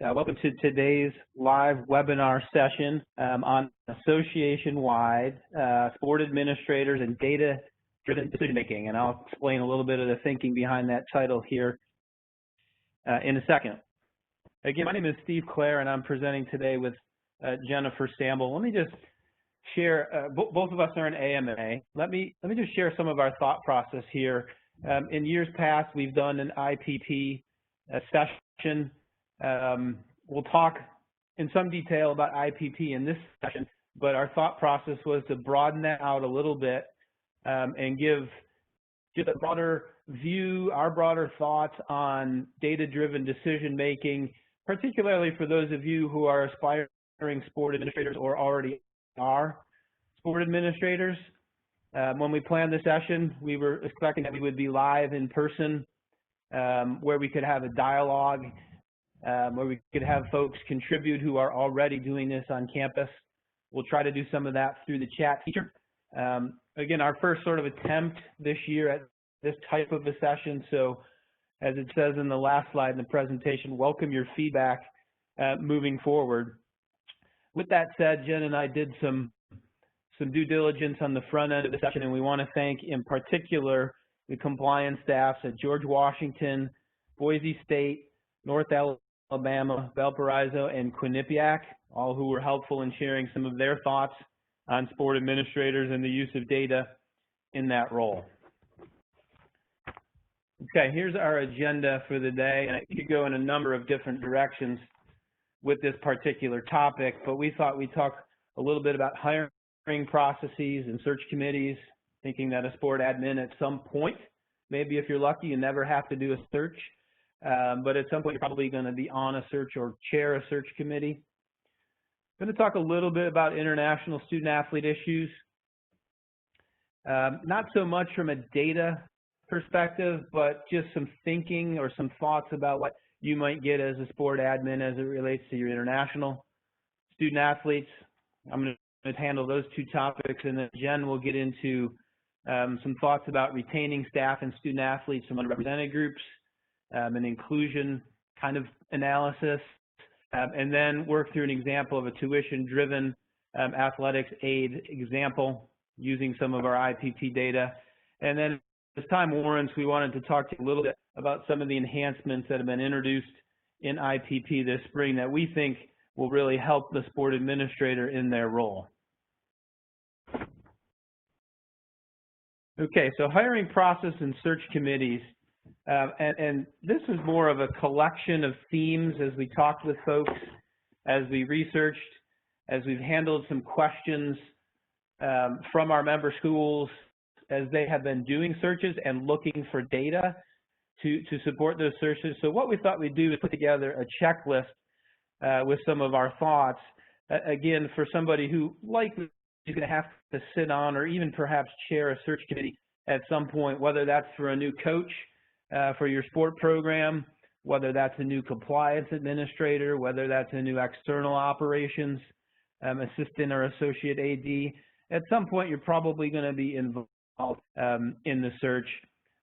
Welcome to today's live webinar session on association-wide sport administrators and data-driven decision-making. And I'll explain a little bit of the thinking behind that title here in a second. Again, my name is Steve Clare, and I'm presenting today with Jennifer Samble. Let me just share, both of us are in AMA. Let me just share some of our thought process here. In years past, we've done an IPP session. We'll talk in some detail about IPP in this session, but our thought process was to broaden that out a little bit and give just a broader view, our broader thoughts on data-driven decision-making, particularly for those of you who are aspiring sport administrators or already are sport administrators. When we planned the session, we were expecting that we would be live in person, where we could have a dialogue, where we could have folks contribute who are already doing this on campus. We'll try to do some of that through the chat feature. Again, our first sort of attempt this year at this type of a session. So as it says in the last slide in the presentation, welcome your feedback moving forward. With that said, Jen and I did some due diligence on the front end of the session, and we want to thank in particular the compliance staffs at George Washington, Boise State, North Alabama, Valparaiso, and Quinnipiac, all who were helpful in sharing some of their thoughts on sport administrators and the use of data in that role. Okay, here's our agenda for the day, and it could go in a number of different directions with this particular topic, but we thought we'd talk a little bit about hiring processes and search committees, thinking that a sport admin at some point, maybe if you're lucky, you never have to do a search, but at some point you're probably going to be on a search or chair a search committee. I'm going to talk a little bit about international student-athlete issues, not so much from a data perspective, but just some thinking or some thoughts about what you might get as a sport admin as it relates to your international student-athletes. I'm going to handle those two topics, and then Jen will get into some thoughts about retaining staff and student-athletes from underrepresented groups, an inclusion kind of analysis, and then work through an example of a tuition-driven athletics aid example using some of our IPP data. And then as time warrants, we wanted to talk to you a little bit about some of the enhancements that have been introduced in IPP this spring that we think will really help the sport administrator in their role. Okay, so hiring process and search committees. And this is more of a collection of themes as we talked with folks, as we researched, as we've handled some questions from our member schools as they have been doing searches and looking for data to support those searches. So what we thought we'd do is put together a checklist with some of our thoughts, again, for somebody who likely is going to have to sit on or even perhaps chair a search committee at some point, whether that's for a new coach for your sport program, whether that's a new compliance administrator, whether that's a new external operations assistant or associate AD. At some point, you're probably going to be involved in the search.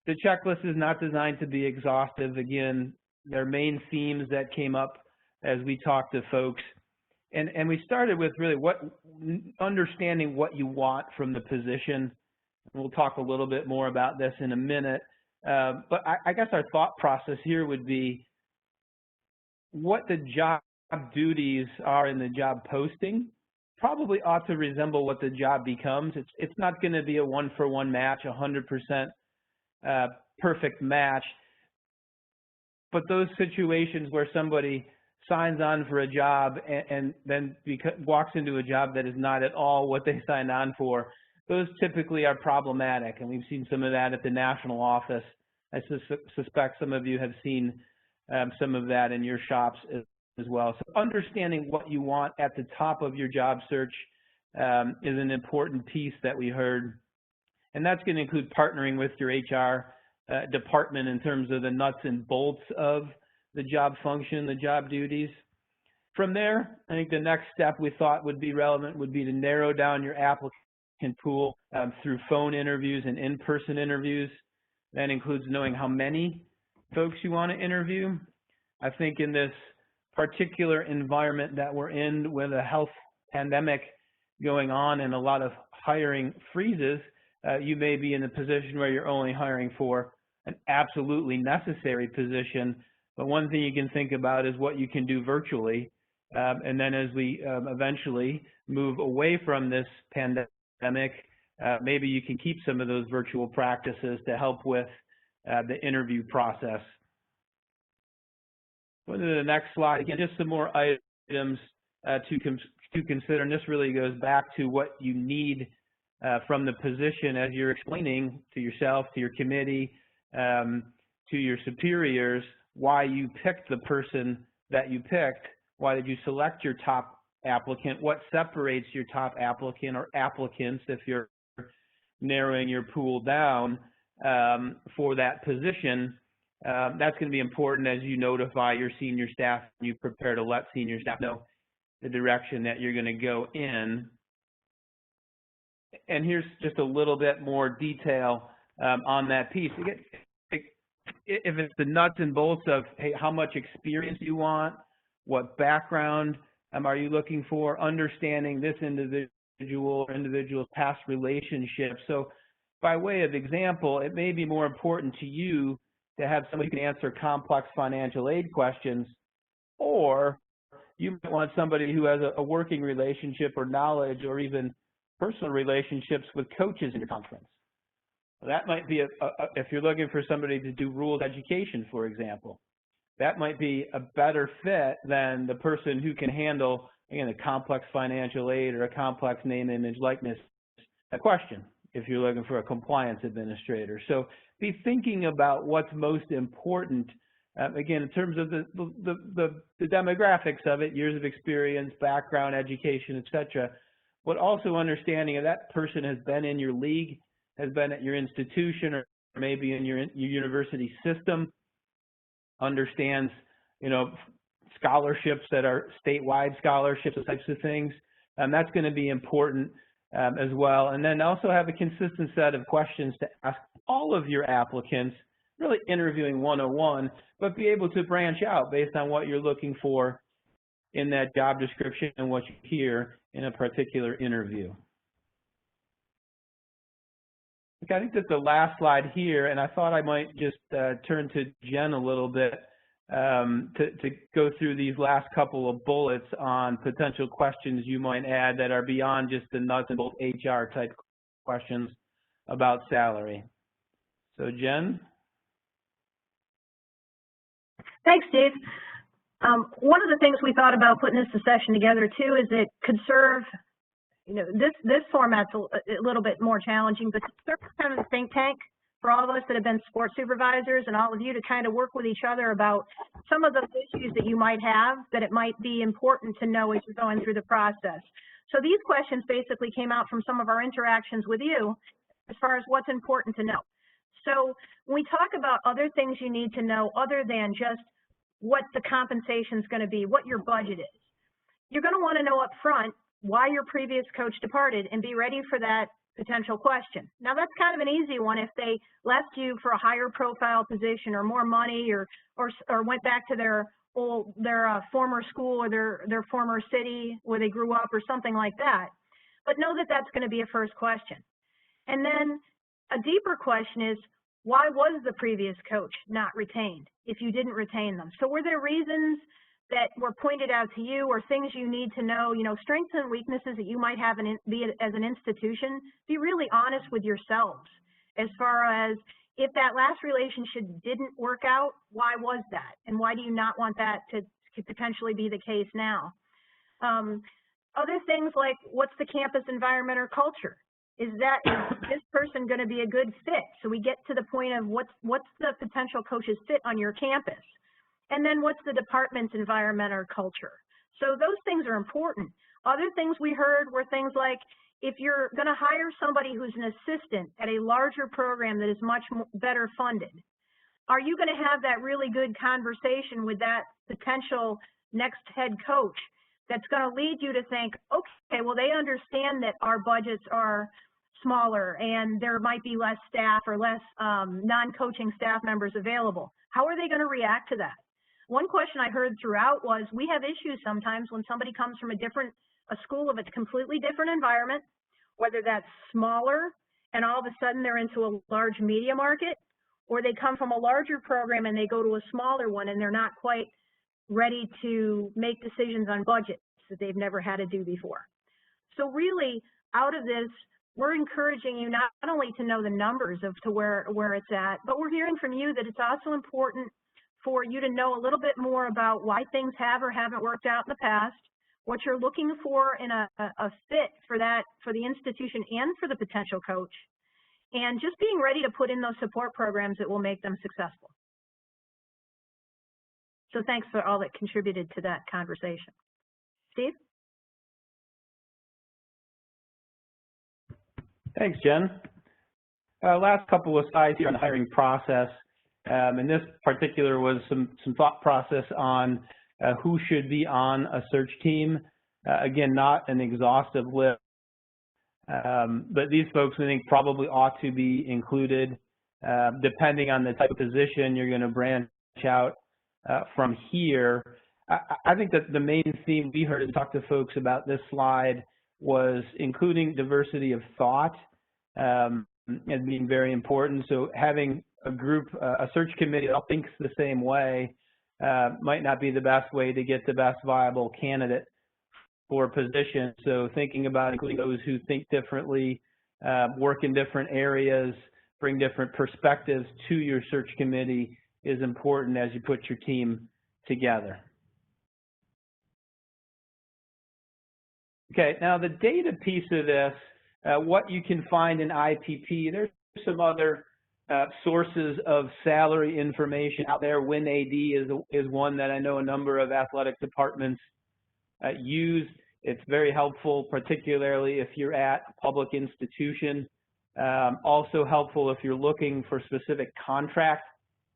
The checklist is not designed to be exhaustive. Again, there are main themes that came up as we talked to folks. And we started with really understanding what you want from the position. We'll talk a little bit more about this in a minute. But I guess our thought process here would be what the job duties are in the job posting probably ought to resemble what the job becomes. It's not going to be a one-for-one match, 100% perfect match. But those situations where somebody signs on for a job and then walks into a job that is not at all what they signed on for, those typically are problematic, and we've seen some of that at the national office. I suspect some of you have seen some of that in your shops as well. So understanding what you want at the top of your job search is an important piece that we heard, and that's going to include partnering with your HR department in terms of the nuts and bolts of the job function, the job duties. From there, I think the next step we thought would be relevant would be to narrow down your applicant pool through phone interviews and in-person interviews. That includes knowing how many folks you want to interview. I think in this particular environment that we're in with a health pandemic going on and a lot of hiring freezes, you may be in a position where you're only hiring for an absolutely necessary position. But one thing you can think about is what you can do virtually. And then as we eventually move away from this pandemic, maybe you can keep some of those virtual practices to help with the interview process. Go to the next slide. Again, just some more items to consider, and this really goes back to what you need from the position as you're explaining to yourself, to your committee, to your superiors, why you picked the person that you picked. Why did you select your top applicant? What separates your top applicant or applicants if you're narrowing your pool down for that position? That's going to be important as you notify your senior staff and you prepare to let senior staff know the direction that you're going to go in. And here's just a little bit more detail on that piece. If it's the nuts and bolts of, hey, how much experience do you want? What background are you looking for? Understanding this individual or individual's past relationships. So by way of example, it may be more important to you to have somebody who can answer complex financial aid questions, or you might want somebody who has a working relationship or knowledge or even personal relationships with coaches in your conference. That might be, if you're looking for somebody to do rules education, for example, that might be a better fit than the person who can handle, again, a complex financial aid or a complex name, image, likeness question if you're looking for a compliance administrator. So be thinking about what's most important, again, in terms of the demographics of it, years of experience, background, education, etc., but also understanding that person has been in your league, has been at your institution or maybe in your university system, understands, scholarships that are statewide scholarships, those types of things. That's going to be important as well. And then also have a consistent set of questions to ask all of your applicants, really interviewing 101, but be able to branch out based on what you're looking for in that job description and what you hear in a particular interview. Okay, I think that's the last slide here, and I thought I might just turn to Jen a little bit to go through these last couple of bullets on potential questions you might add that are beyond just the nuts and bolts HR type questions about salary. So Jen? Thanks, Steve. One of the things we thought about putting this session together too is it could serve, this format's a little bit more challenging, but it serves kind of a think tank for all of us that have been sports supervisors and all of you to kind of work with each other about some of those issues that you might have that it might be important to know as you're going through the process. So these questions basically came out from some of our interactions with you as far as what's important to know. So when we talk about other things you need to know other than just what the compensation is going to be, what your budget is, you're going to want to know up front why your previous coach departed and be ready for that potential question. Now that's kind of an easy one if they left you for a higher profile position or more money or went back to their former school or their former city where they grew up or something like that. But know that that's going to be a first question. And then a deeper question is, why was the previous coach not retained if you didn't retain them? So were there reasons that were pointed out to you or things you need to know, strengths and weaknesses that you might have as an institution? Be really honest with yourselves as far as if that last relationship didn't work out, why was that? And why do you not want that to potentially be the case now? Other things like, what's the campus environment or culture? Is this person going to be a good fit? So we get to the point of what's the potential coach's fit on your campus? And then what's the department's environment or culture? So those things are important. Other things we heard were things like, if you're going to hire somebody who's an assistant at a larger program that is much better funded, are you going to have that really good conversation with that potential next head coach that's going to lead you to think, okay, well, they understand that our budgets are smaller and there might be less staff or less non-coaching staff members available. How are they going to react to that? One question I heard throughout was, we have issues sometimes when somebody comes from a school of a completely different environment, whether that's smaller and all of a sudden they're into a large media market, or they come from a larger program and they go to a smaller one and they're not quite ready to make decisions on budgets that they've never had to do before. So really, out of this, we're encouraging you not only to know the numbers of to where it's at, but we're hearing from you that it's also important for you to know a little bit more about why things have or haven't worked out in the past, what you're looking for in a fit for the institution and for the potential coach, and just being ready to put in those support programs that will make them successful. So thanks for all that contributed to that conversation. Steve? Thanks, Jen. Last couple of slides here on the hiring process. And this particular was some thought process on who should be on a search team. Again, not an exhaustive list, but these folks we think probably ought to be included. Depending on the type of position, you're going to branch out from here. I think that the main theme we heard and talked to folks about this slide was including diversity of thought as being very important. So having a group, a search committee that all thinks the same way might not be the best way to get the best viable candidate for a position. So thinking about including those who think differently, work in different areas, bring different perspectives to your search committee is important as you put your team together. Okay, now the data piece of this, what you can find in IPP, there's some other sources of salary information out there. WinAD is one that I know a number of athletic departments use. It's very helpful, particularly if you're at a public institution. Also helpful if you're looking for specific contract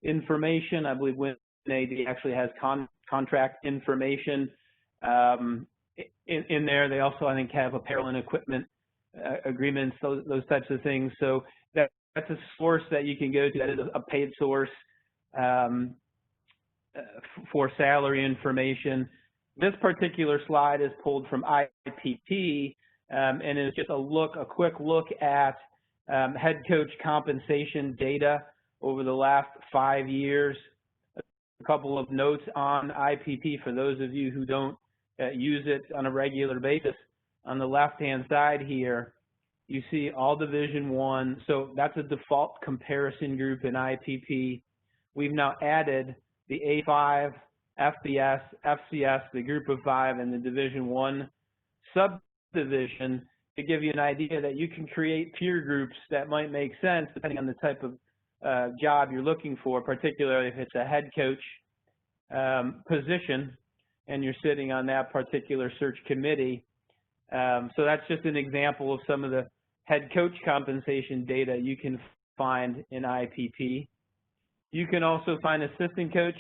information. I believe WinAD actually has contract information in there. They also, I think, have apparel and equipment agreements, those types of things. So that's a source that you can go to. That is a paid source for salary information. This particular slide is pulled from IPP and is just a quick look at head coach compensation data over the last 5 years. A couple of notes on IPP for those of you who don't use it on a regular basis. On the left-hand side here, you see all Division I. So that's a default comparison group in IPP. We've now added the A5, FBS, FCS, the Group of 5, and the Division I subdivision to give you an idea that you can create peer groups that might make sense depending on the type of job you're looking for, particularly if it's a head coach position and you're sitting on that particular search committee. So that's just an example of some of the head coach compensation data you can find in IPP. You can also find assistant coach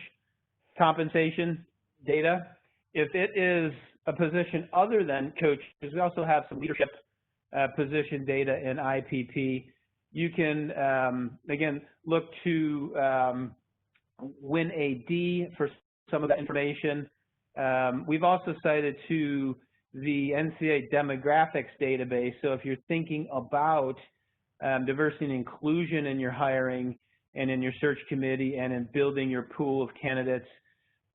compensation data. If it is a position other than coach, because we also have some leadership position data in IPP, you can, again, look to WinAD for some of that information. We've also cited to the NCAA demographics database. So if you're thinking about diversity and inclusion in your hiring and in your search committee and in building your pool of candidates,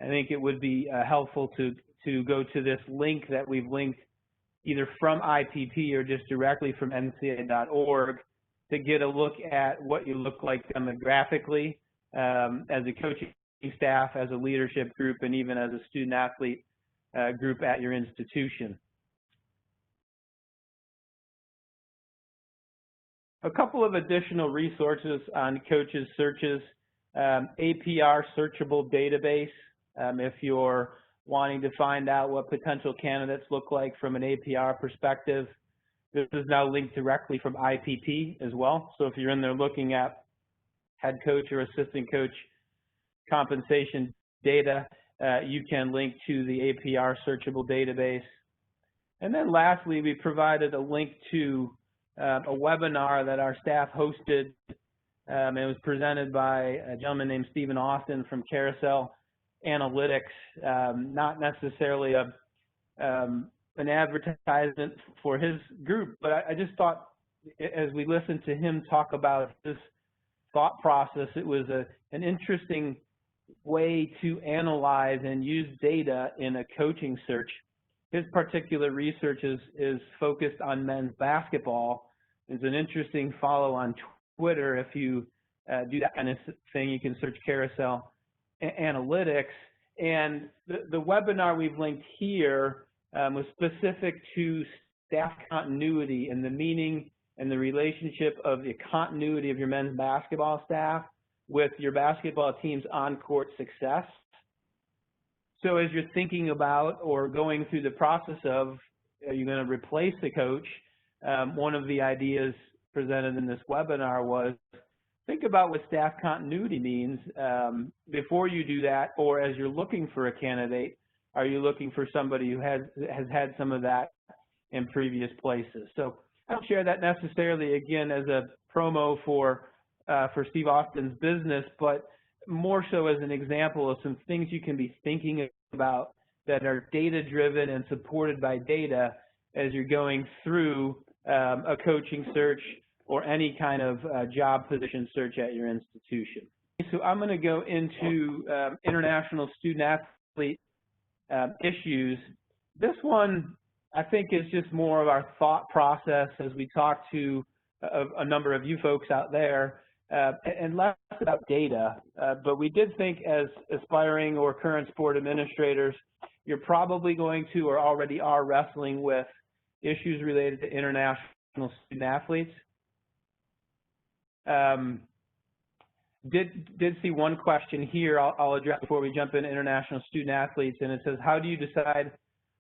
I think it would be helpful to go to this link that we've linked either from IPP or just directly from ncaa.org to get a look at what you look like demographically as a coaching staff, as a leadership group, and even as a student athlete group at your institution. A couple of additional resources on coaches' searches. APR searchable database. If you're wanting to find out what potential candidates look like from an APR perspective, this is now linked directly from IPP as well. So if you're in there looking at head coach or assistant coach compensation data, you can link to the APR searchable database. And then lastly, we provided a link to a webinar that our staff hosted. It was presented by a gentleman named Stephen Austin from Carousel analytics, not necessarily an advertisement for his group, but I just thought as we listened to him talk about his thought process, it was an interesting way to analyze and use data in a coaching search. His particular research is focused on men's basketball. There's an interesting follow on Twitter. If you do that kind of thing, you can search Carousel Analytics. And the webinar we've linked here was specific to staff continuity and the meaning and the relationship of the continuity of your men's basketball staff with your basketball team's on-court success. So as you're thinking about or going through the process of, are you going to replace the coach, one of the ideas presented in this webinar was think about what staff continuity means before you do that, or as you're looking for a candidate, are you looking for somebody who has had some of that in previous places? So I don't share that necessarily, again, as a promo for Steve Austin's business, but more so as an example of some things you can be thinking about that are data-driven and supported by data as you're going through a coaching search or any kind of job position search at your institution. So I'm going to go into international student-athlete issues. This one, I think, is just more of our thought process as we talk to a number of you folks out there, and less about data. But we did think as aspiring or current sport administrators, you're probably going to or already are wrestling with issues related to international student athletes. Did see one question here I'll address before we jump into international student athletes, and it says, how do you decide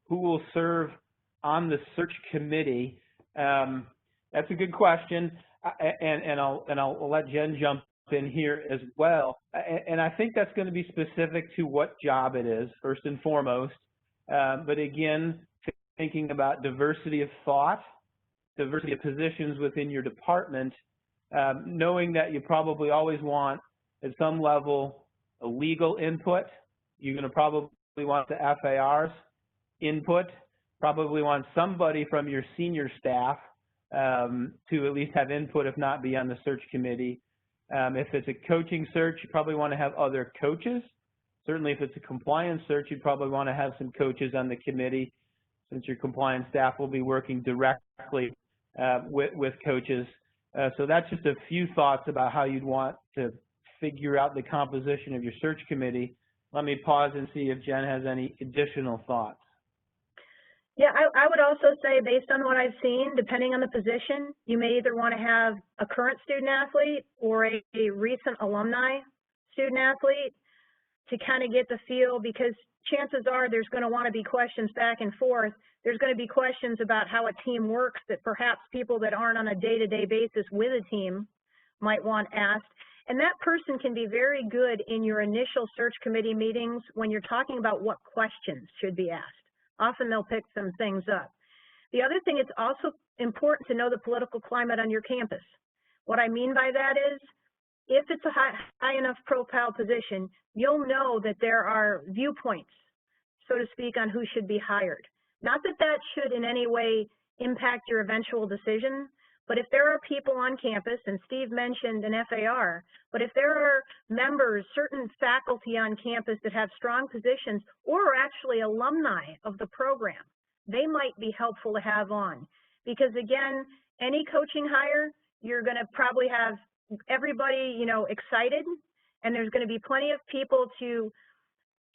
who will serve on the search committee? That's a good question, and I'll let Jen jump in here as well. And I think that's going to be specific to what job it is, first and foremost. But again, thinking about diversity of thought, diversity of positions within your department, knowing that you probably always want, at some level, a legal input. You're going to probably want the FAR's input, probably want somebody from your senior staff to at least have input, if not be on the search committee. If it's a coaching search, you probably want to have other coaches. Certainly if it's a compliance search, you'd probably want to have some coaches on the committee, since your compliance staff will be working directly with coaches. So that's just a few thoughts about how you'd want to figure out the composition of your search committee. Let me pause and see if Jen has any additional thoughts. Yeah, I would also say, based on what I've seen, depending on the position, you may either want to have a current student athlete or a recent alumni student athlete to kind of get the feel, because chances are there's going to want to be questions back and forth. There's going to be questions about how a team works that perhaps people that aren't on a day-to-day basis with a team might want asked. And that person can be very good in your initial search committee meetings when you're talking about what questions should be asked. Often they'll pick some things up. The other thing, it's also important to know the political climate on your campus. What I mean by that is, if it's a high enough profile position, you'll know that there are viewpoints, so to speak, on who should be hired. Not that that should in any way impact your eventual decision, but if there are people on campus, and Steve mentioned an FAR, but if there are members, certain faculty on campus that have strong positions or are actually alumni of the program, they might be helpful to have on. Because again, any coaching hire, you're going to probably have everybody, you know, excited, and there's going to be plenty of people to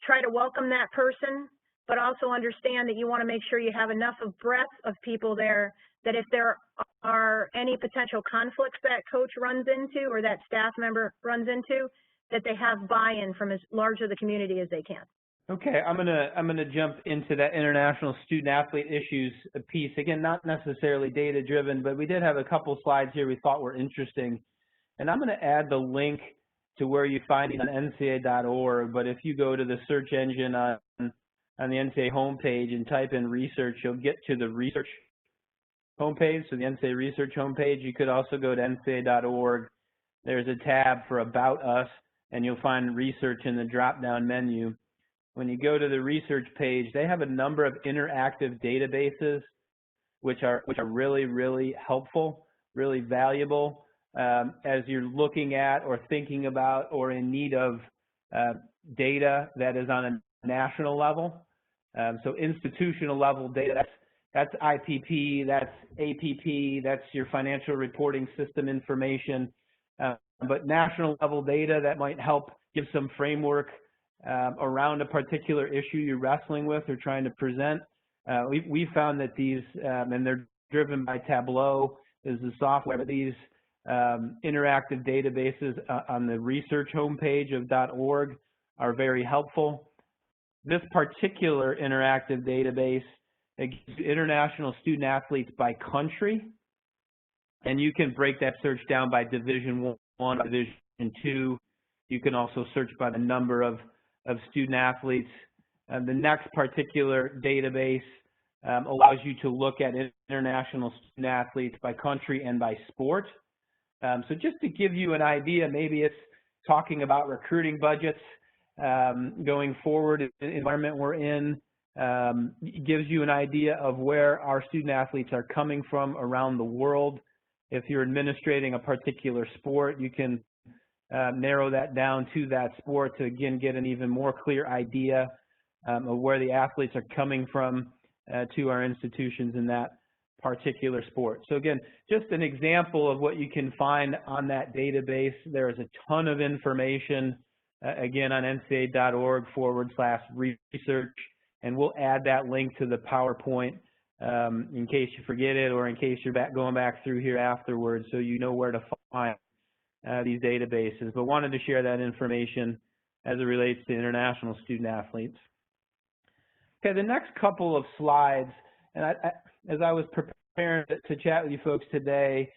try to welcome that person, but also understand that you want to make sure you have enough of breadth of people there that if there are any potential conflicts that coach runs into or that staff member runs into, that they have buy-in from as large of the community as they can. Okay, I'm gonna jump into that international student athlete issues piece. Again, not necessarily data driven, but we did have a couple slides here we thought were interesting. And I'm going to add the link to where you find it on ncaa.org, but if you go to the search engine on the NCAA homepage and type in research, you'll get to the research homepage, so the NCAA research homepage. You could also go to ncaa.org. There's a tab for About Us, and you'll find research in the drop-down menu. when you go to the research page, they have a number of interactive databases which are really, really helpful, really valuable as you're looking at or thinking about or in need of data that is on a national level. So institutional level data, that's IPP, that's APP, that's your financial reporting system information. But national level data that might help give some framework around a particular issue you're wrestling with or trying to present. We found that these, and they're driven by Tableau, is the software, but these interactive databases on the research homepage of .org are very helpful. This particular interactive database, it gives international student athletes by country, and you can break that search down by Division I, Division II. You can also search by the number of student athletes. The next particular database allows you to look at international student athletes by country and by sport. So just to give you an idea, maybe it's talking about recruiting budgets going forward in the environment we're in. It gives you an idea of where our student athletes are coming from around the world. If you're administrating a particular sport, you can narrow that down to that sport to, again, get an even more clear idea of where the athletes are coming from to our institutions in that particular sport. So again, just an example of what you can find on that database. There is a ton of information, again, on ncaa.org/research, and we'll add that link to the PowerPoint in case you forget it or in case you're going back through here afterwards so you know where to find these databases. But wanted to share that information as it relates to international student athletes. Okay, the next couple of slides, and as I was preparing to chat with you folks today,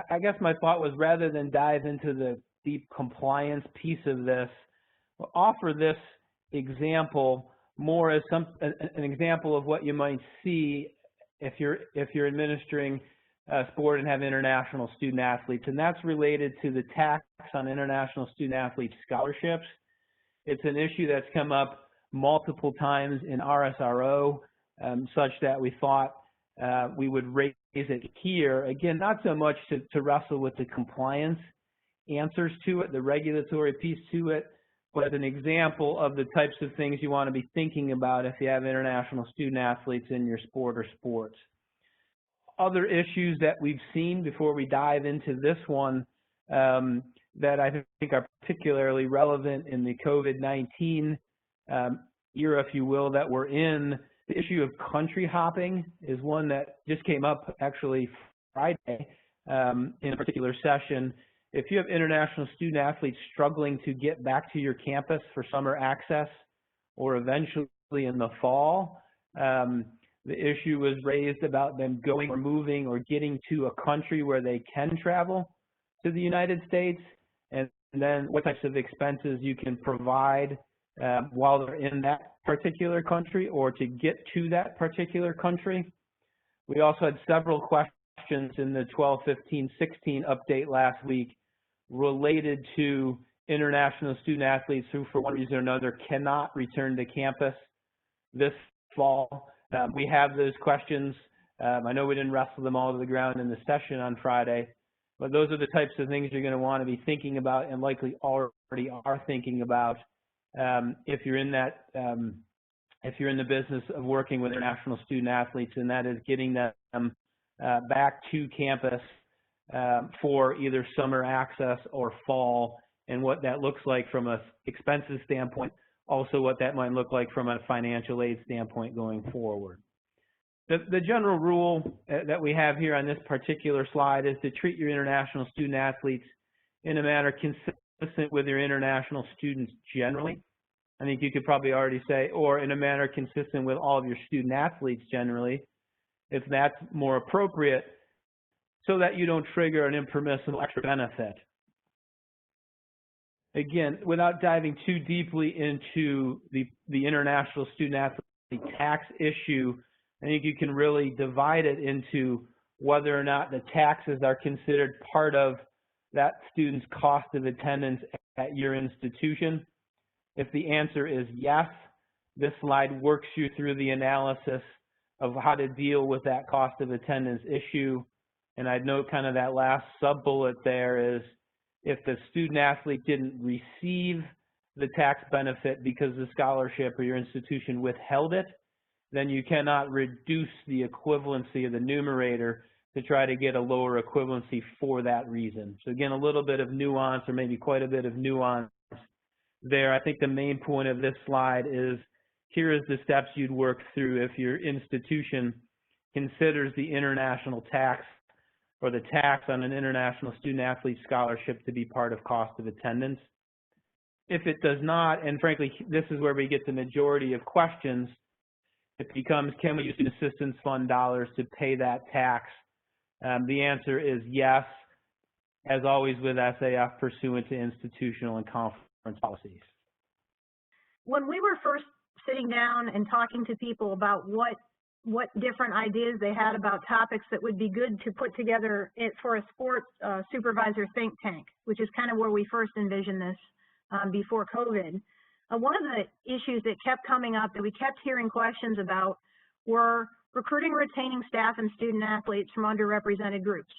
I guess my thought was rather than dive into the deep compliance piece of this, we'll offer this example more as an example of what you might see if you're administering sport and have international student athletes, and that's related to the tax on international student athlete scholarships. It's an issue that's come up multiple times in RSRO, such that we thought we would raise it here. Again, not so much to wrestle with the compliance answers to it, the regulatory piece to it, but as an example of the types of things you want to be thinking about if you have international student athletes in your sport or sports. Other issues that we've seen before we dive into this one that I think are particularly relevant in the COVID-19 era, if you will, that we're in. The issue of country hopping is one that just came up actually Friday in a particular session. If you have international student athletes struggling to get back to your campus for summer access or eventually in the fall, the issue was raised about them going or moving or getting to a country where they can travel to the United States, and then what types of expenses you can provide while they're in that particular country or to get to that particular country. We also had several questions in the 12-15-16 update last week related to international student athletes who, for one reason or another, cannot return to campus this fall. We have those questions. I know we didn't wrestle them all to the ground in the session on Friday, but those are the types of things you're going to want to be thinking about and likely already are thinking about if you're in that, if you're in the business of working with international student athletes, and that is getting them back to campus for either summer access or fall, and what that looks like from a expenses standpoint, also what that might look like from a financial aid standpoint going forward. The general rule that we have here on this particular slide is to treat your international student athletes in a manner consistent with your international students generally. I think you could probably already say, or in a manner consistent with all of your student athletes generally, if that's more appropriate, so that you don't trigger an impermissible extra benefit. Again, without diving too deeply into the international student athlete tax issue, I think you can really divide it into whether or not the taxes are considered part of that student's cost of attendance at your institution. If the answer is yes, This slide works you through the analysis of how to deal with that cost of attendance issue. And I'd note kind of that last sub-bullet there is if the student athlete didn't receive the tax benefit because the scholarship or your institution withheld it, then you cannot reduce the equivalency of the numerator to try to get a lower equivalency for that reason. So again, a little bit of nuance, or maybe quite a bit of nuance there. I think the main point of this slide is here is the steps you'd work through if your institution considers the international tax or the tax on an international student-athlete scholarship to be part of cost of attendance. If it does not, and frankly, this is where we get the majority of questions, it becomes, can we use student assistance fund dollars to pay that tax? The answer is yes, as always with SAF, pursuant to institutional and conference policies. When we were first sitting down and talking to people about what different ideas they had about topics that would be good to put together for a sports supervisor think tank, which is kind of where we first envisioned this before COVID. One of the issues that kept coming up that we kept hearing questions about were recruiting, retaining staff and student athletes from underrepresented groups.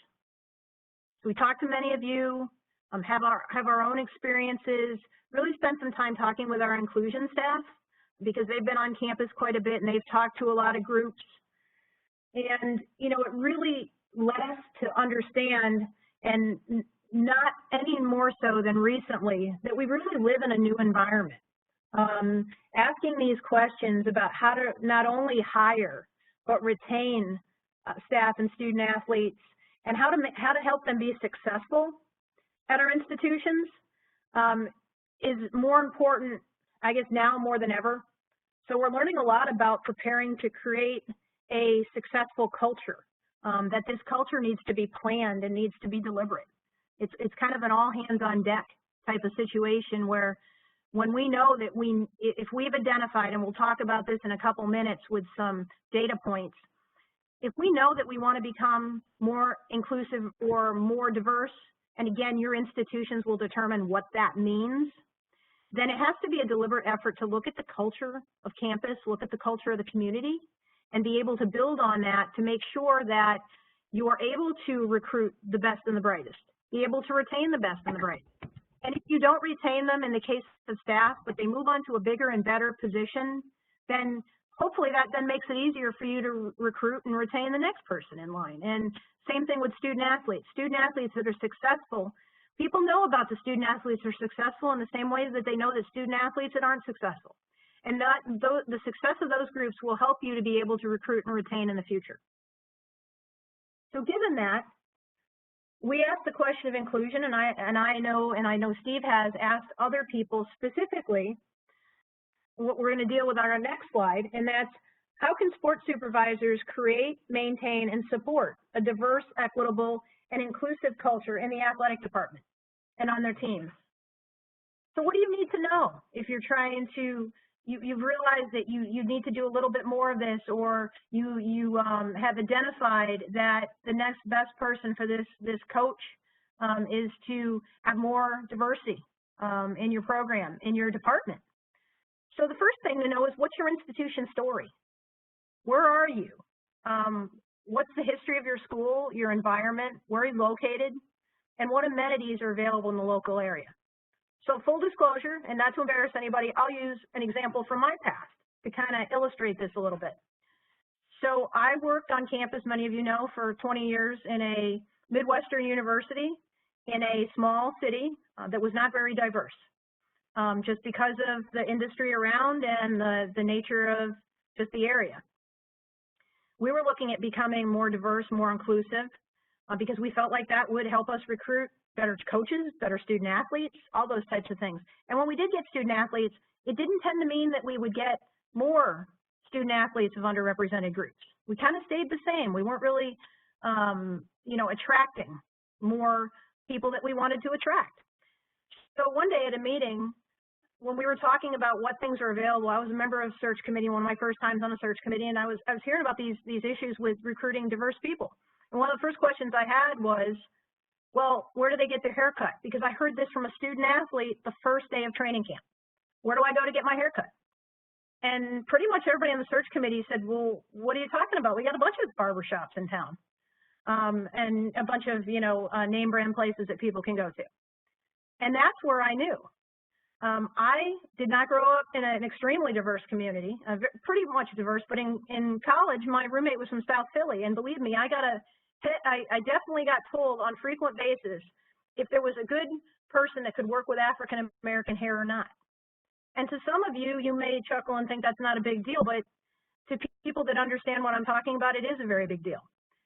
So we talked to many of you, have our own experiences, really spent some time talking with our inclusion staff because they've been on campus quite a bit and they've talked to a lot of groups. And, you know, it really led us to understand, and not any more so than recently, that we really live in a new environment. Asking these questions about how to not only hire, but retain staff and student athletes, and how to help them be successful at our institutions is more important, I guess, now more than ever. So we're learning a lot about preparing to create a successful culture, that this culture needs to be planned and needs to be deliberate. It's kind of an all hands on deck type of situation where when we know that if we've identified, and we'll talk about this in a couple minutes with some data points, if we know that we want to become more inclusive or more diverse, and again, your institutions will determine what that means, then it has to be a deliberate effort to look at the culture of campus, look at the culture of the community, and be able to build on that to make sure that you are able to recruit the best and the brightest, be able to retain the best and the brightest. And if you don't retain them in the case of staff, but they move on to a bigger and better position, then hopefully that then makes it easier for you to recruit and retain the next person in line. And same thing with student athletes. Student athletes that are successful, people know about the student athletes that are successful in the same way that they know the student athletes that aren't successful. And the success of those groups will help you to be able to recruit and retain in the future. So given that, we asked the question of inclusion, and I know Steve has asked other people specifically what we're going to deal with on our next slide, and that's how can sports supervisors create, maintain, and support a diverse, equitable, and inclusive culture in the athletic department and on their teams? So what do you need to know if you're trying to, you've realized that you need to do a little bit more of this, or you have identified that the next best person for this coach is to have more diversity in your program, in your department. So the first thing to know is, what's your institution story? Where are you? What's the history of your school, your environment, where are you located, and what amenities are available in the local area? So full disclosure, and not to embarrass anybody, I'll use an example from my past to kind of illustrate this a little bit. So I worked on campus, many of you know, for 20 years in a Midwestern university in a small city that was not very diverse, just because of the industry around and the nature of just the area. We were looking at becoming more diverse, more inclusive, because we felt like that would help us recruit better coaches, better student athletes, all those types of things. And when we did get student athletes, it didn't tend to mean that we would get more student athletes of underrepresented groups. We kind of stayed the same. We weren't really, you know, attracting more people that we wanted to attract. So one day at a meeting, when we were talking about what things are available, I was a member of search committee, one of my first times on a search committee, and I was hearing about these issues with recruiting diverse people. And one of the first questions I had was, well, where do they get their haircut? Because I heard this from a student athlete the first day of training camp. Where do I go to get my haircut? And pretty much everybody on the search committee said, well, what are you talking about? We got a bunch of barbershops in town, and a bunch of, name brand places that people can go to. And that's where I knew. I did not grow up in an extremely diverse community, pretty much diverse, but in college, my roommate was from South Philly, and believe me, I definitely got told on frequent basis if there was a good person that could work with African American hair or not. And to some of you, you may chuckle and think that's not a big deal, but to people that understand what I'm talking about, it is a very big deal.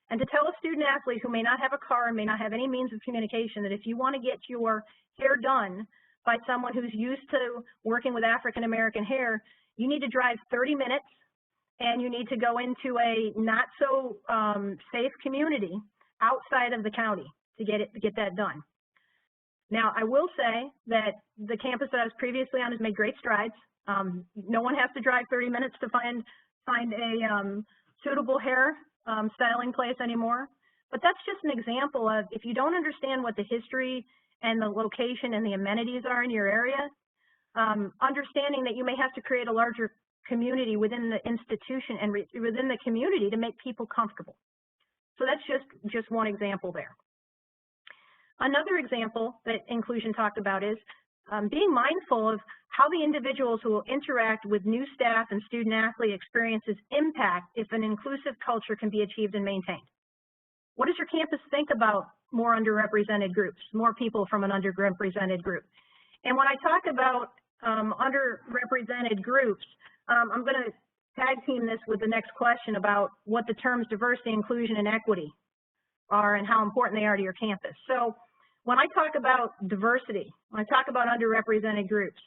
And to tell a student athlete who may not have a car and may not have any means of communication that if you want to get your hair done by someone who's used to working with African American hair, you need to drive 30 minutes and you need to go into a not so safe community outside of the county to get that done. Now, I will say that the campus that I was previously on has made great strides. No one has to drive 30 minutes to find a suitable hair styling place anymore. But that's just an example of, if you don't understand what the history and the location and the amenities are in your area, understanding that you may have to create a larger community within the institution and within the community to make people comfortable. So that's just one example there. Another example that inclusion talked about is being mindful of how the individuals who will interact with new staff and student athlete experiences impact if an inclusive culture can be achieved and maintained. What does your campus think about more underrepresented groups, more people from an underrepresented group? And when I talk about underrepresented groups, I'm going to tag team this with the next question about what the terms diversity, inclusion, and equity are and how important they are to your campus. So when I talk about diversity, when I talk about underrepresented groups,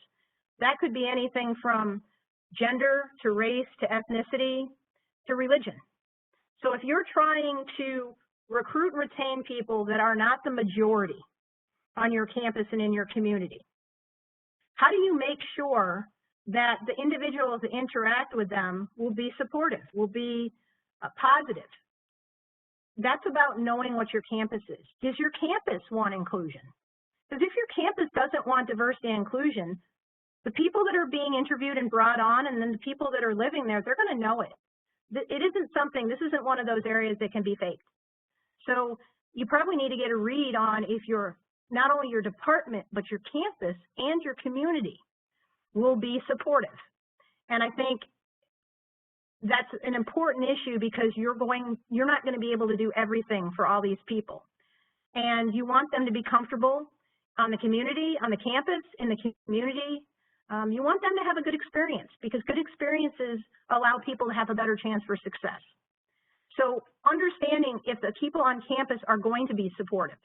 that could be anything from gender to race to ethnicity to religion. So if you're trying to recruit and retain people that are not the majority on your campus and in your community, how do you make sure that the individuals that interact with them will be supportive, will be positive? That's about knowing what your campus is. Does your campus want inclusion? Because if your campus doesn't want diversity and inclusion, the people that are being interviewed and brought on, and then the people that are living there, they're going to know it. It isn't something, this isn't one of those areas that can be faked. So you probably need to get a read on if not only your department, but your campus and your community will be supportive. And I think that's an important issue because you're not going to be able to do everything for all these people. And you want them to be comfortable on the community, on the campus, in the community. You want them to have a good experience because good experiences allow people to have a better chance for success. So understanding if the people on campus are going to be supportive.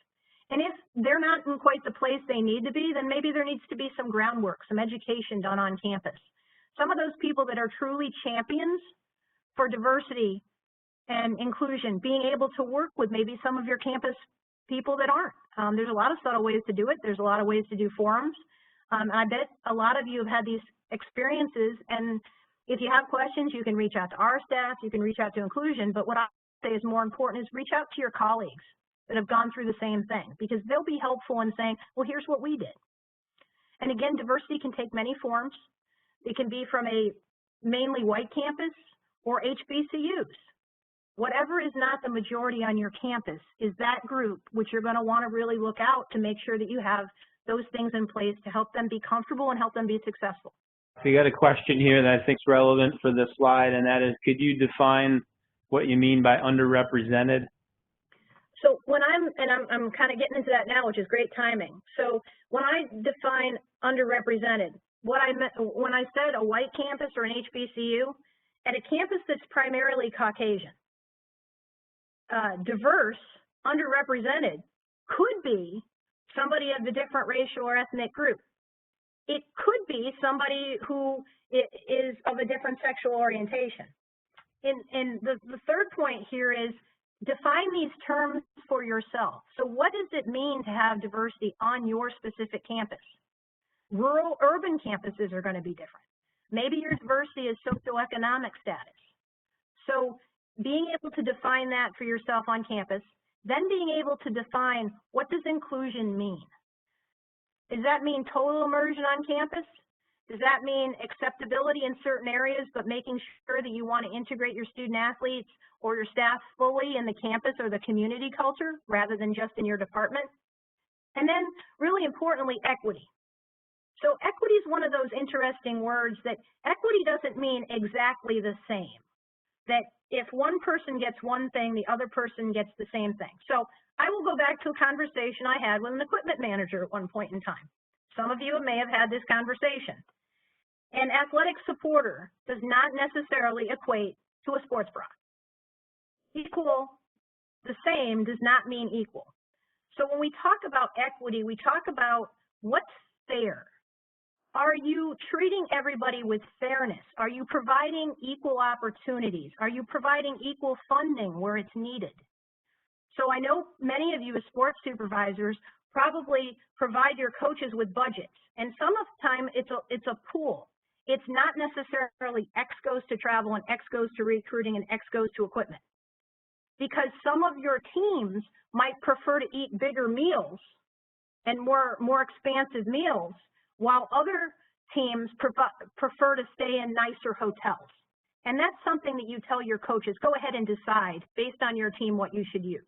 And if they're not in quite the place they need to be, then maybe there needs to be some groundwork, some education done on campus. Some of those people that are truly champions for diversity and inclusion, being able to work with maybe some of your campus people that aren't. There's a lot of subtle ways to do it. There's a lot of ways to do forums. And I bet a lot of you have had these experiences, and if you have questions, you can reach out to our staff, you can reach out to inclusion, but what I say is more important is reach out to your colleagues that have gone through the same thing, because they'll be helpful in saying, well, here's what we did. And again, diversity can take many forms. It can be from a mainly white campus or HBCUs. Whatever is not the majority on your campus is that group which you're going to want to really look out to make sure that you have those things in place to help them be comfortable and help them be successful. We got a question here that I think is relevant for this slide, and that is, could you define what you mean by underrepresented? So when I'm kind of getting into that now, which is great timing. So when I define underrepresented, what I meant when I said a white campus or an HBCU, and a campus that's primarily Caucasian, diverse, underrepresented could be somebody of a different racial or ethnic group. It could be somebody who is of a different sexual orientation. And the third point here is define these terms for yourself. So what does it mean to have diversity on your specific campus? Rural, urban campuses are going to be different. Maybe your diversity is socioeconomic status. So being able to define that for yourself on campus, then being able to define what does inclusion mean? Does that mean total immersion on campus? Does that mean acceptability in certain areas, but making sure that you want to integrate your student athletes or your staff fully in the campus or the community culture rather than just in your department? And then, really importantly, equity. So equity is one of those interesting words that equity doesn't mean exactly the same. That if one person gets one thing, the other person gets the same thing. So I will go back to a conversation I had with an equipment manager at one point in time. Some of you may have had this conversation. An athletic supporter does not necessarily equate to a sports bra. Equal, the same, does not mean equal. So when we talk about equity, we talk about what's fair. Are you treating everybody with fairness? Are you providing equal opportunities? Are you providing equal funding where it's needed? So I know many of you as sports supervisors probably provide your coaches with budgets, and some of the time it's a pool. It's not necessarily X goes to travel and X goes to recruiting and X goes to equipment. Because some of your teams might prefer to eat bigger meals and more expansive meals, while other teams prefer to stay in nicer hotels. And that's something that you tell your coaches, go ahead and decide based on your team what you should use.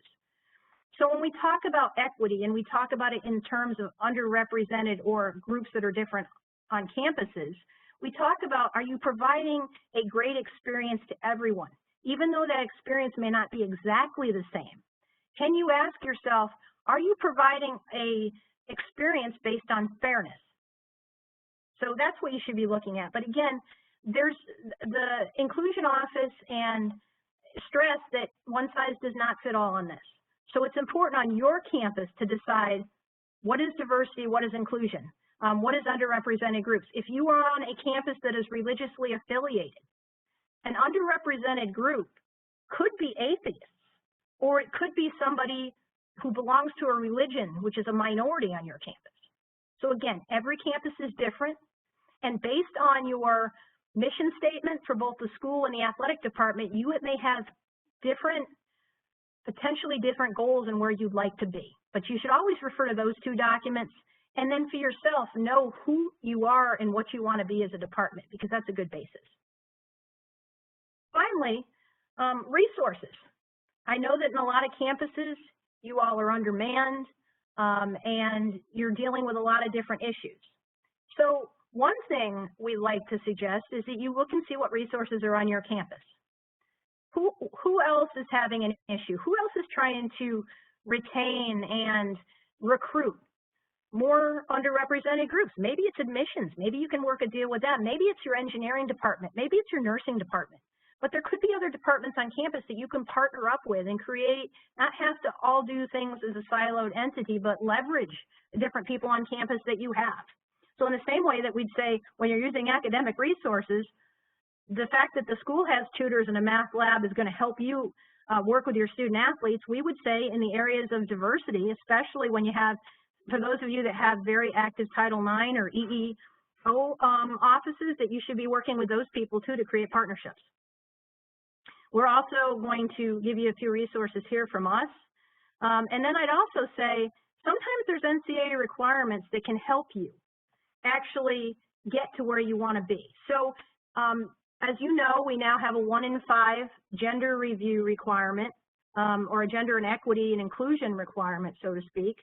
So when we talk about equity and we talk about it in terms of underrepresented or groups that are different on campuses, we talk about, are you providing a great experience to everyone? Even though that experience may not be exactly the same, can you ask yourself, are you providing a experience based on fairness? So that's what you should be looking at. But again, there's the inclusion office and stress that one size does not fit all on this. So it's important on your campus to decide what is diversity, what is inclusion, what is underrepresented groups. If you are on a campus that is religiously affiliated, an underrepresented group could be atheists, or it could be somebody who belongs to a religion, which is a minority on your campus. So again, every campus is different, and based on your mission statement for both the school and the athletic department, you may have potentially different goals and where you'd like to be. But you should always refer to those two documents, and then for yourself, know who you are and what you want to be as a department, because that's a good basis. Finally, resources. I know that in a lot of campuses, you all are undermanned, and you're dealing with a lot of different issues. So one thing we like to suggest is that you look and see what resources are on your campus. Who else is having an issue? Who else is trying to retain and recruit more underrepresented groups? Maybe it's admissions. Maybe you can work a deal with them. Maybe it's your engineering department. Maybe it's your nursing department. But there could be other departments on campus that you can partner up with and create, not have to all do things as a siloed entity, but leverage the different people on campus that you have. So in the same way that we'd say when you're using academic resources, the fact that the school has tutors and a math lab is going to help you work with your student athletes, we would say in the areas of diversity, especially when you have, for those of you that have very active Title IX or EEO offices, that you should be working with those people too to create partnerships. We're also going to give you a few resources here from us. And then I'd also say, sometimes there's NCAA requirements that can help you actually get to where you want to be. So as you know, we now have a 1 in 5 gender review requirement, or a gender and equity and inclusion requirement, so to speak,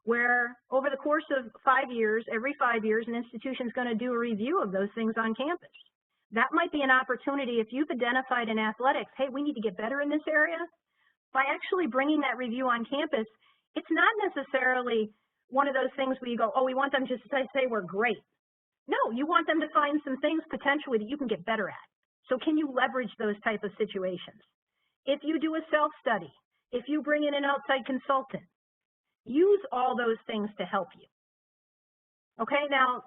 where over the course of 5 years, every 5 years, an institution is going to do a review of those things on campus. That might be an opportunity if you've identified in athletics, hey, we need to get better in this area. By actually bringing that review on campus, it's not necessarily one of those things where you go, oh, we want them just to say we're great. No, you want them to find some things potentially that you can get better at. So can you leverage those type of situations? If you do a self-study, if you bring in an outside consultant, use all those things to help you. Okay, now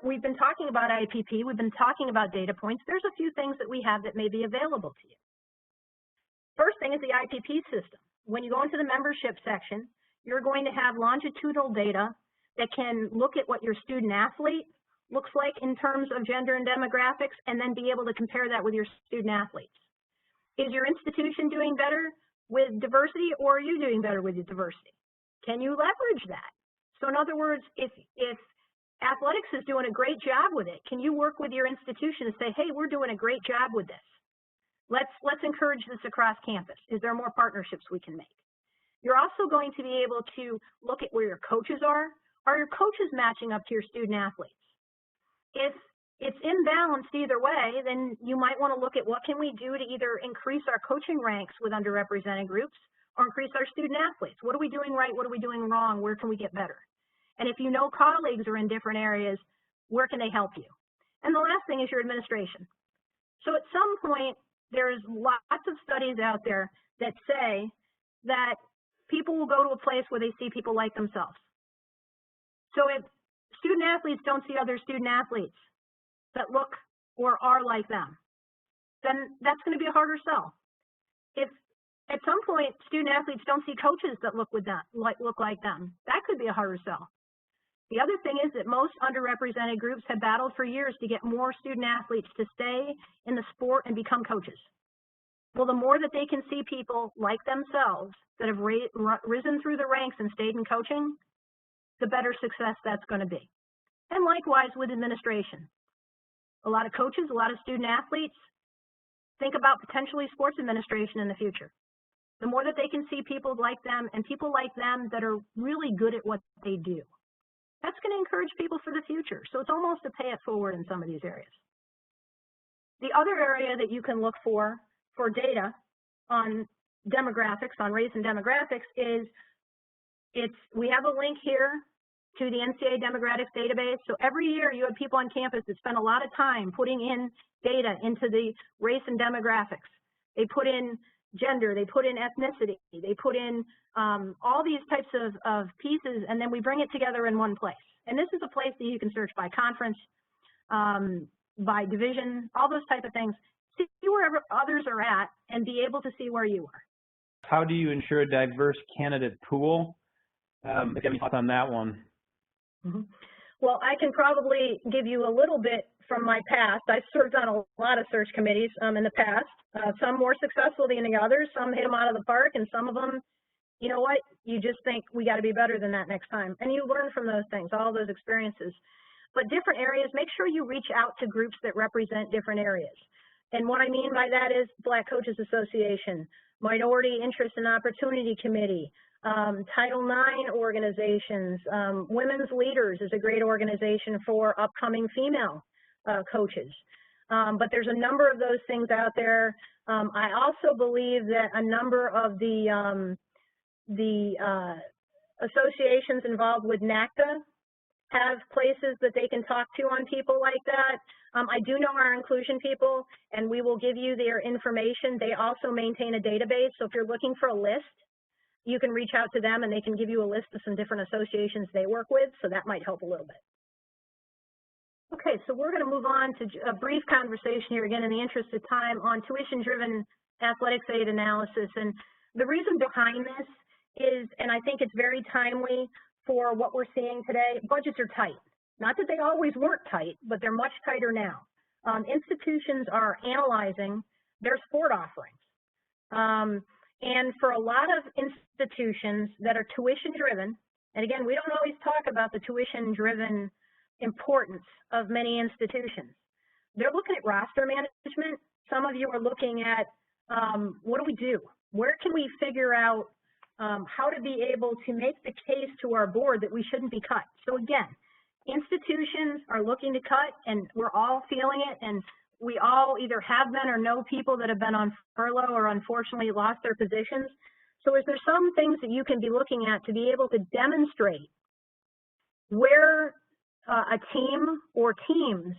we've been talking about IPP, we've been talking about data points. There's a few things that we have that may be available to you. First thing is the IPP system. When you go into the membership section, you're going to have longitudinal data that can look at what your student athlete looks like in terms of gender and demographics, and then be able to compare that with your student athletes. Is your institution doing better with diversity, or are you doing better with your diversity? Can you leverage that? So in other words, if athletics is doing a great job with it. Can you work with your institution and say, hey, we're doing a great job with this. Let's encourage this across campus. Is there more partnerships we can make? You're also going to be able to look at where your coaches are. Are your coaches matching up to your student athletes? If it's imbalanced either way, then you might want to look at what can we do to either increase our coaching ranks with underrepresented groups or increase our student athletes. What are we doing right? What are we doing wrong? Where can we get better? And if you know colleagues are in different areas, where can they help you? And the last thing is your administration. So at some point, there's lots of studies out there that say that people will go to a place where they see people like themselves. So if student athletes don't see other student athletes that look or are like them, then that's going to be a harder sell. If at some point student athletes don't see coaches that look like them, that could be a harder sell. The other thing is that most underrepresented groups have battled for years to get more student athletes to stay in the sport and become coaches. Well, the more that they can see people like themselves that have risen through the ranks and stayed in coaching, the better success that's going to be. And likewise with administration. A lot of coaches, a lot of student athletes think about potentially sports administration in the future. The more that they can see people like them and people like them that are really good at what they do, that's going to encourage people for the future. So it's almost a pay it forward in some of these areas. The other area that you can look for data on demographics, on race and demographics, is we have a link here to the NCAA demographics database. So every year you have people on campus that spend a lot of time putting in data into the race and demographics. They put in gender, they put in ethnicity, they put in all these types of pieces, and then we bring it together in one place. And this is a place that you can search by conference, by division, all those type of things. See where others are at and be able to see where you are. How do you ensure a diverse candidate pool? If you have thoughts on that one. Mm-hmm. Well, I can probably give you a little bit from my past. I've served on a lot of search committees in the past, some more successful than the others, some hit them out of the park, and some of them, you know what, you just think we got to be better than that next time. And you learn from those things, all those experiences. But different areas, make sure you reach out to groups that represent different areas. And what I mean by that is Black Coaches Association, Minority Interest and Opportunity Committee, Title IX organizations, Women's Leaders is a great organization for upcoming female coaches. But there's a number of those things out there. I also believe that a number of the associations involved with NACDA have places that they can talk to on people like that. I do know our inclusion people, and we will give you their information. They also maintain a database, so if you're looking for a list, you can reach out to them and they can give you a list of some different associations they work with, so that might help a little bit. Okay, so we're going to move on to a brief conversation here, again, in the interest of time, on tuition-driven athletics aid analysis. And the reason behind this is, and I think it's very timely for what we're seeing today, budgets are tight. Not that they always weren't tight, but they're much tighter now. Institutions are analyzing their sport offerings. And for a lot of institutions that are tuition-driven, and again, we don't always talk about the tuition-driven importance of many institutions. They're looking at roster management. Some of you are looking at what do we do? Where can we figure out how to be able to make the case to our board that we shouldn't be cut? So again, institutions are looking to cut, and we're all feeling it, and we all either have been or know people that have been on furlough or unfortunately lost their positions. So is there some things that you can be looking at to be able to demonstrate where a team or teams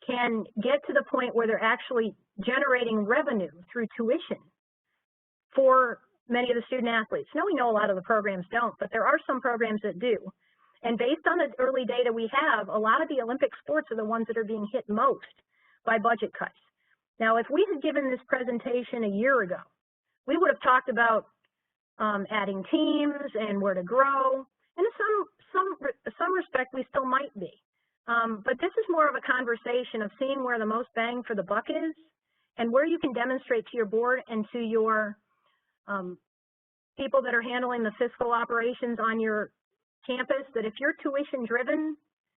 can get to the point where they're actually generating revenue through tuition for many of the student athletes? Now, we know a lot of the programs don't, but there are some programs that do. And based on the early data we have, a lot of the Olympic sports are the ones that are being hit most by budget cuts. Now, if we had given this presentation a year ago, we would have talked about adding teams and where to grow. And in some respect, we still might be. But this is more of a conversation of seeing where the most bang for the buck is and where you can demonstrate to your board and to your people that are handling the fiscal operations on your campus that if you're tuition driven,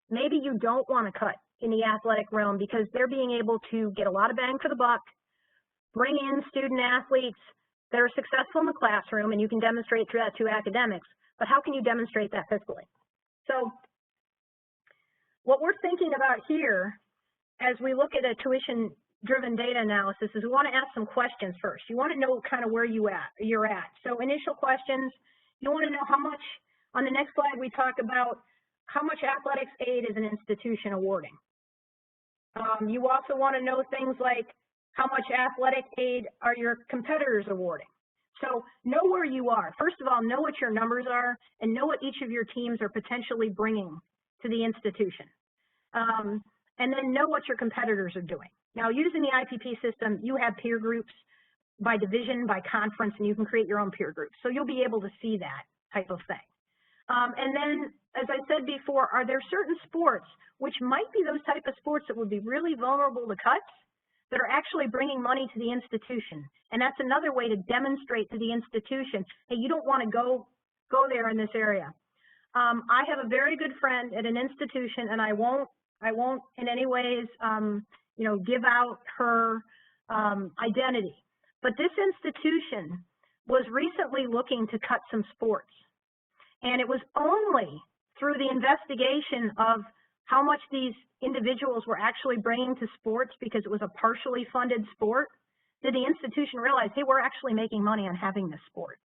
maybe you don't want to cut in the athletic realm because they're being able to get a lot of bang for the buck, bring in student athletes that are successful in the classroom, and you can demonstrate through that to academics, but how can you demonstrate that fiscally? So what we're thinking about here as we look at a tuition-driven data analysis is we want to ask some questions first. You want to know kind of where you're at. So initial questions, you want to know how much, on the next slide we talk about how much athletics aid is an institution awarding. You also want to know things like how much athletic aid are your competitors awarding. So know where you are. First of all, know what your numbers are and know what each of your teams are potentially bringing to the institution. And then know what your competitors are doing. Now, using the IPP system, you have peer groups by division, by conference, and you can create your own peer groups. So you'll be able to see that type of thing. And then, as I said before, are there certain sports which might be those type of sports that would be really vulnerable to cuts that are actually bringing money to the institution? And that's another way to demonstrate to the institution, hey, you don't want to go there in this area. I have a very good friend at an institution, and I won't in any ways, give out her identity. But this institution was recently looking to cut some sports. And it was only through the investigation of how much these individuals were actually bringing to sports, because it was a partially funded sport, did the institution realize, hey, we're actually making money on having this sport.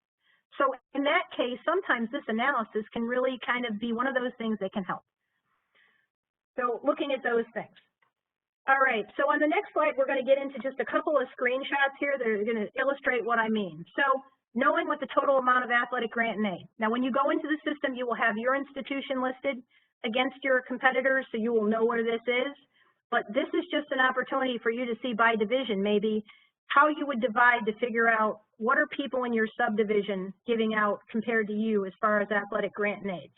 So in that case, sometimes this analysis can really kind of be one of those things that can help. So looking at those things. All right, so on the next slide, we're going to get into just a couple of screenshots here that are going to illustrate what I mean. So knowing what the total amount of athletic grant and aid. Now, when you go into the system, you will have your institution listed against your competitors, so you will know where this is. But this is just an opportunity for you to see by division, maybe how you would divide to figure out what are people in your subdivision giving out compared to you as far as athletic grant and aids.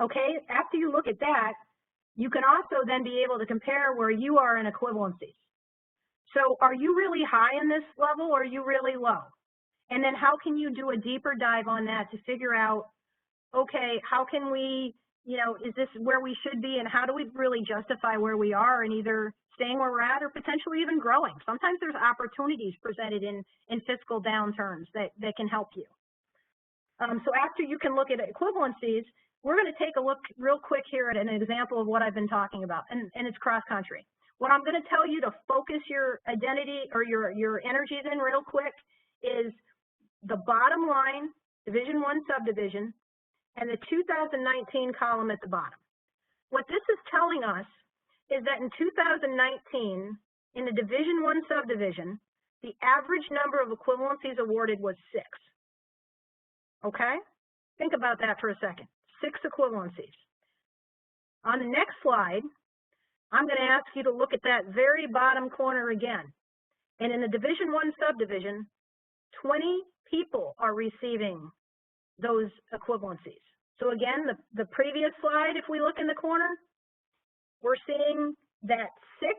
Okay, after you look at that, you can also then be able to compare where you are in equivalencies. So are you really high in this level or are you really low? And then how can you do a deeper dive on that to figure out, okay, how can we, is this where we should be, and how do we really justify where we are and either staying where we're at or potentially even growing? Sometimes there's opportunities presented in fiscal downturns that can help you. So after you can look at equivalencies, we're going to take a look real quick here at an example of what I've been talking about, and it's cross country. What I'm going to tell you to focus your identity or your energies in real quick is the bottom line, Division I subdivision, and the 2019 column at the bottom. What this is telling us is that in 2019, in the Division I subdivision, the average number of equivalencies awarded was 6. Okay? Think about that for a second. 6 equivalencies. On the next slide, I'm going to ask you to look at that very bottom corner again. And in the Division I subdivision, 20 people are receiving those equivalencies. So again, the previous slide, if we look in the corner, we're seeing that 6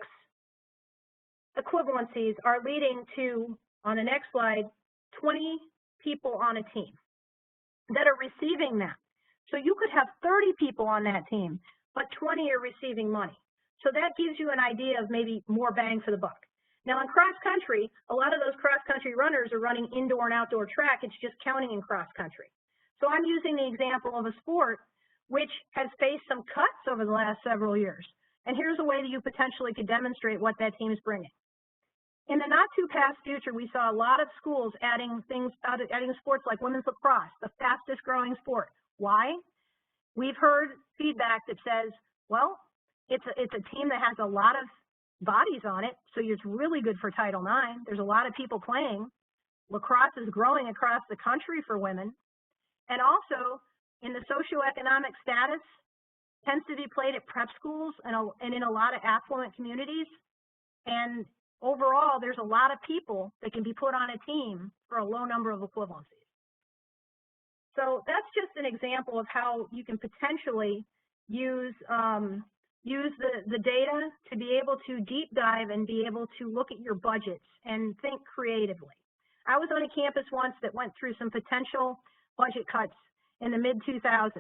equivalencies are leading to, on the next slide, 20 people on a team that are receiving that. So you could have 30 people on that team, but 20 are receiving money. So that gives you an idea of maybe more bang for the buck. Now in cross country, a lot of those cross country runners are running indoor and outdoor track. It's just counting in cross country. So I'm using the example of a sport which has faced some cuts over the last several years. And here's a way that you potentially could demonstrate what that team is bringing. In the not too past future, we saw a lot of schools adding sports like women's lacrosse, the fastest growing sport. Why? We've heard feedback that says, well, it's a team that has a lot of bodies on it, so it's really good for Title IX. There's a lot of people playing. Lacrosse is growing across the country for women. And also, in the socioeconomic status, tends to be played at prep schools and in a lot of affluent communities. And overall, there's a lot of people that can be put on a team for a low number of equivalencies. So that's just an example of how you can potentially use the data to be able to deep dive and be able to look at your budgets and think creatively. I was on a campus once that went through some potential budget cuts in the mid-2000s.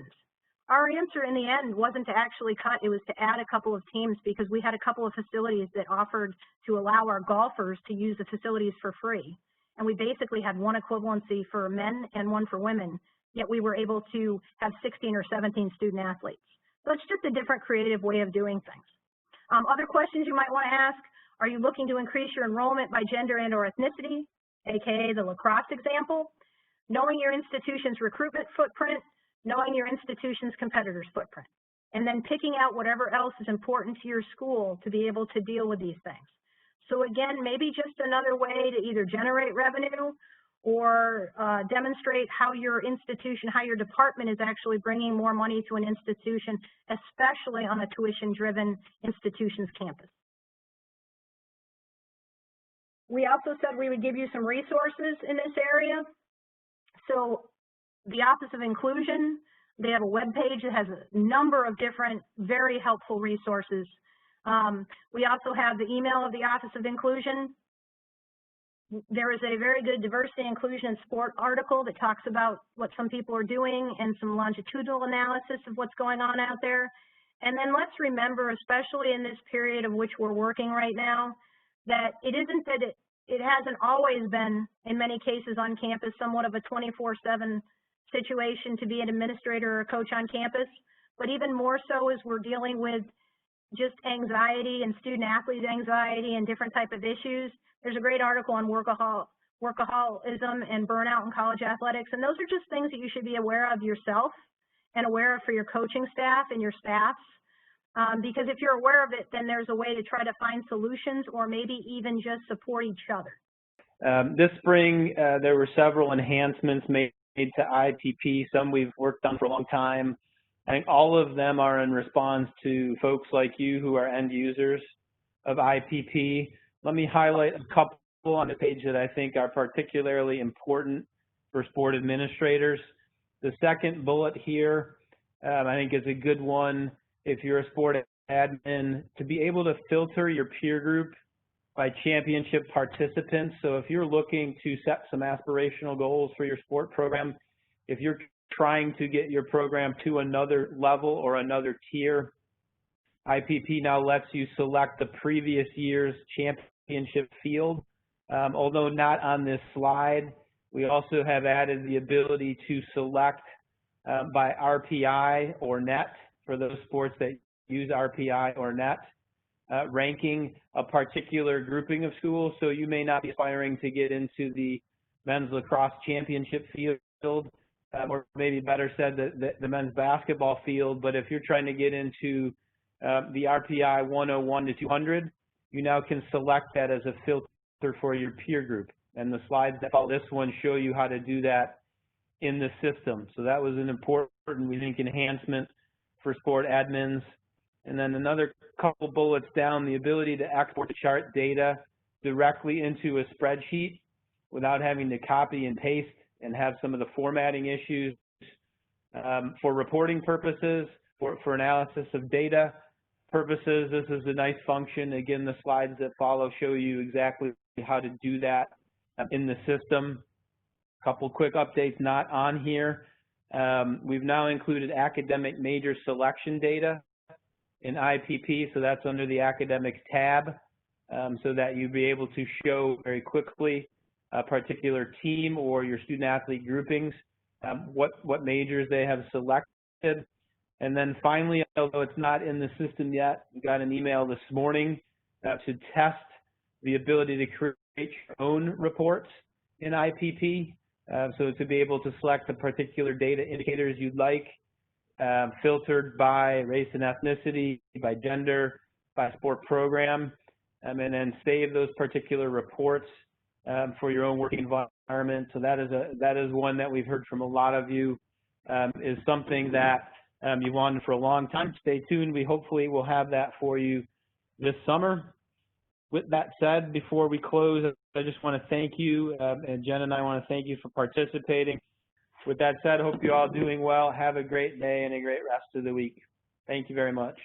Our answer in the end wasn't to actually cut, it was to add a couple of teams because we had a couple of facilities that offered to allow our golfers to use the facilities for free. And we basically had one equivalency for men and one for women, yet we were able to have 16 or 17 student athletes. So it's just a different creative way of doing things. Other questions you might want to ask, are you looking to increase your enrollment by gender and or ethnicity, aka the lacrosse example? Knowing your institution's recruitment footprint, knowing your institution's competitors' footprint, and then picking out whatever else is important to your school to be able to deal with these things. So again, maybe just another way to either generate revenue or demonstrate how your institution, how your department is actually bringing more money to an institution, especially on a tuition-driven institution's campus. We also said we would give you some resources in this area. So the Office of Inclusion, they have a web page that has a number of different very helpful resources. We also have the email of the Office of Inclusion. There is a very good diversity, inclusion, and sport article that talks about what some people are doing and some longitudinal analysis of what's going on out there. And then let's remember, especially in this period of which we're working right now, that it isn't that it hasn't always been, in many cases on campus, somewhat of a 24/7 situation to be an administrator or a coach on campus, but even more so as we're dealing with just anxiety and student athlete anxiety and different type of issues. There's a great article on workaholism and burnout in college athletics, and those are just things that you should be aware of yourself and aware of for your coaching staff and your staffs. Because if you're aware of it, then there's a way to try to find solutions or maybe even just support each other. This spring, there were several enhancements made to IPP, some we've worked on for a long time. I think all of them are in response to folks like you who are end users of IPP. Let me highlight a couple on the page that I think are particularly important for sport administrators. The second bullet here, I think is a good one if you're a sport admin, to be able to filter your peer group by championship participants. So if you're looking to set some aspirational goals for your sport program, if you're trying to get your program to another level or another tier, IPP now lets you select the previous year's championship field. Although not on this slide, we also have added the ability to select by RPI or net for those sports that use RPI or net, ranking a particular grouping of schools. So you may not be aspiring to get into the men's lacrosse championship field, or maybe better said, the men's basketball field, but if you're trying to get into the RPI 101 to 200, you now can select that as a filter for your peer group. And the slides that follow this one show you how to do that in the system. So that was an important, we think, enhancement for sport admins. And then another couple bullets down, the ability to export the chart data directly into a spreadsheet without having to copy and paste and have some of the formatting issues for reporting purposes, for analysis of data purposes. This is a nice function. Again, the slides that follow show you exactly how to do that in the system. A couple quick updates not on here. We've now included academic major selection data in IPP, so that's under the academics tab, so that you'll be able to show very quickly a particular team or your student athlete groupings, what majors they have selected. And then finally, although it's not in the system yet, we got an email this morning to test the ability to create your own reports in IPP. So to be able to select the particular data indicators you'd like, filtered by race and ethnicity, by gender, by sport program, and then save those particular reports for your own working environment. So that is one that we've heard from a lot of you, is something that you wanted for a long time. Stay tuned. We hopefully will have that for you this summer. With that said, before we close, I just want to thank you, and Jen and I want to thank you for participating. With that said, hope you're all doing well. Have a great day and a great rest of the week. Thank you very much.